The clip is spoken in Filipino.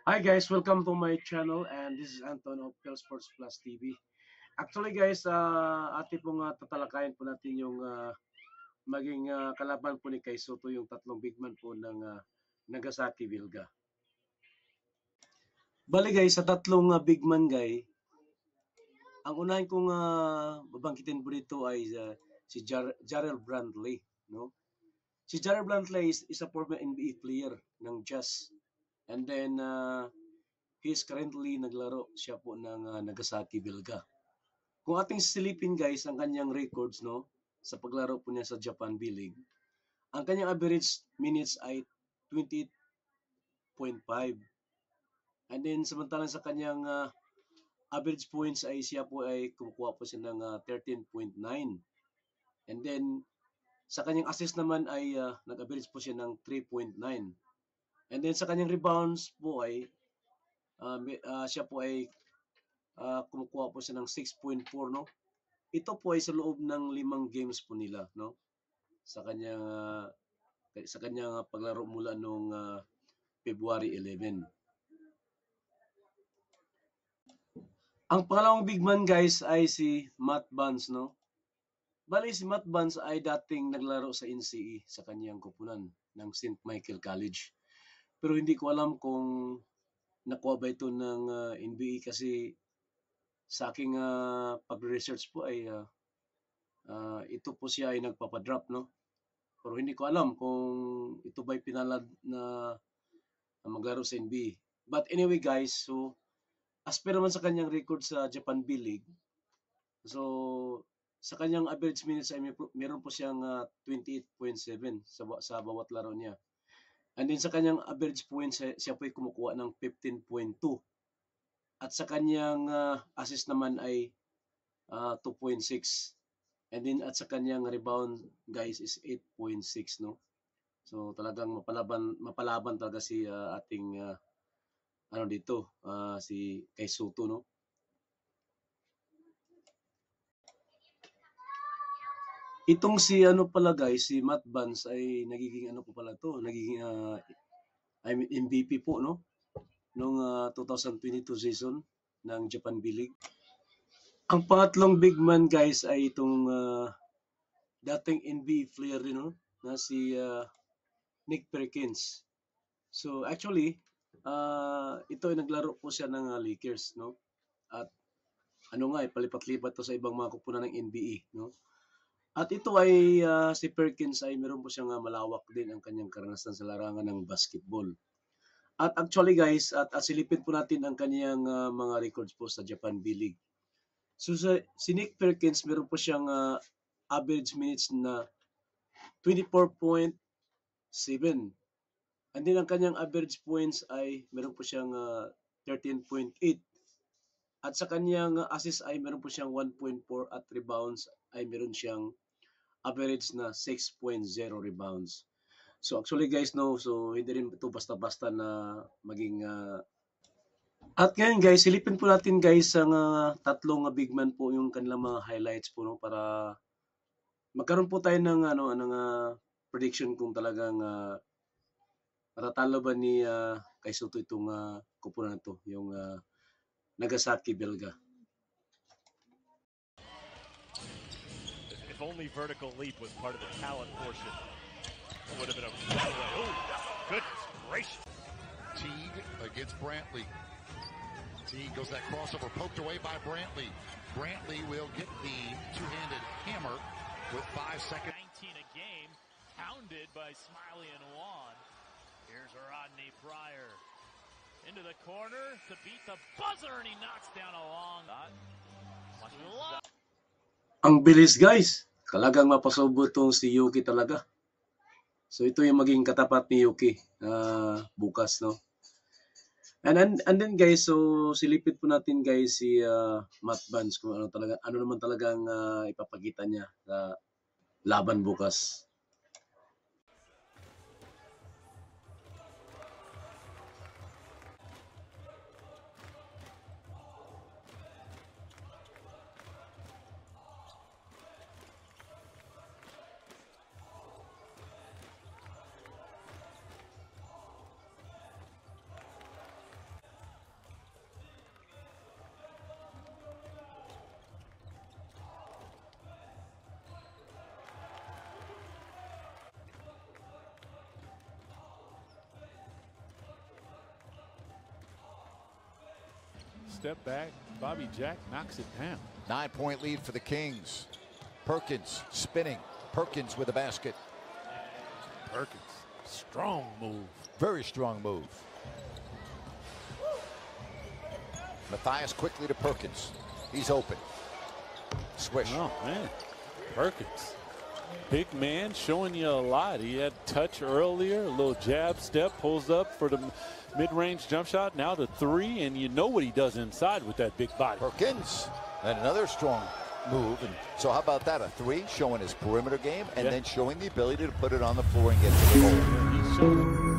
Hi guys, welcome to my channel and this is Anton of Pel Sports Plus TV. Actually guys, ati pong tatalakayin po natin yung maging kalaban po ni Kai Soto, yung tatlong big man po ng Nagasaki Vilga. Bali guys, sa tatlong big man guy, ang unahin kong babangkitin po dito ay si Jarrell Brantley. No? Si Jarrell Brantley is a former NBA player ng Jazz. And then, he is currently naglaro siya po ng Nagasaki Vilga. Kung ating silipin guys ang kanyang records no sa paglaro po niya sa Japan B-League, ang kanyang average minutes ay 28.5. And then samantalang sa kanyang average points ay siya po ay kumukuha po siya ng 13.9. And then sa kanyang assist naman ay nag-average po siya ng 3.9. And then sa kanyang rebounds po ay siya po ay kumukuha po siya ng 6.4 no. Ito po ay sa loob ng 5 games po nila no. Sa kanyang paglaro mula noong February 11. Ang pangalawang big man guys ay si Matt Barnes no. Bali si Matt Barnes ay dating naglaro sa NCE sa kanyang kupunan ng St. Michael College. Pero hindi ko alam kung nakuha ba ito ng NBA kasi sa aking pag-research po ay ito po siya ay nagpapadrop no. Pero hindi ko alam kung ito ba'y pinalad na maglaro sa NBA. But anyway guys, so as per naman sa kanyang record sa Japan B-League, so sa kanyang average minutes ay meron po siyang 28.7 sa bawat laro niya. And then sa kanyang average points, siya po ay kumukuha ng 15.2. At sa kanyang assist naman ay 2.6. And then at sa kanyang rebound guys is 8.6 no. So talagang mapalaban talaga si ating si Kai Soto no. Itong si pala guys, si Matt Barnes ay nagiging po pala to, nagiging MVP po no nung 2022 season ng Japan B-League. Ang pangatlong big man guys ay itong dating NBA player din no na si Nick Perkins. So actually, ito ay naglaro po siya ng Lakers no. At palipat-lipat to sa ibang mga kupunan ng NBA no. At ito ay si Perkins ay meron po siyang malawak din ang kanyang karanasan sa larangan ng basketball. At actually guys, at silipin po natin ang kanyang mga records po sa Japan B-League. So si Nick Perkins meron po siyang average minutes na 24.7. And then ang kanyang average points ay meron po siyang 13.8. At sa kanyang assist ay meron po siyang 1.4 at rebounds ay meron siyang average na 6.0 rebounds. So actually guys no, so hindi rin ito basta-basta na maging at ngayon guys, silipin po natin guys ang tatlong big man po yung kanilang mga highlights po no para magkaroon po tayo ng prediction kung talagang matatalo ba ni Kai Soto itong kupunan na to, yung Nagasaki Vilga. If only vertical leap was part of the talent portion, it would have been a runaway. Oh, goodness gracious. Teague against Brantley. Teague goes that crossover, poked away by Brantley. Brantley will get the two-handed hammer with 5 seconds. 19 a game, pounded by Smiley and Juan. Here's Rodney Pryor. Into the corner to beat the buzzer, and he knocks down a long. Ang bilis guys. Talagang mapasubo tong si Yuki talaga. So ito yung maging katapat ni Yuki bukas no. And then guys, so silipin po natin guys si Matt Barnes kung ano naman talagang ipapakita niya sa laban bukas. step back. Bobby Jack knocks it down. 9-point lead for the Kings. Perkins spinning. Perkins with a basket. Perkins, strong move. Very strong move. Matthias quickly to Perkins. He's open. Swish. Oh, man. Perkins. Big man, showing you a lot. He had touch earlier, a little jab step, pulls up for the mid-range jump shot. Now the three, and you know what he does inside with that big body. Perkins, and another strong move. And so how about that? A three, showing his perimeter game, and then showing the ability to put it on the floor and get to the hole. He's showing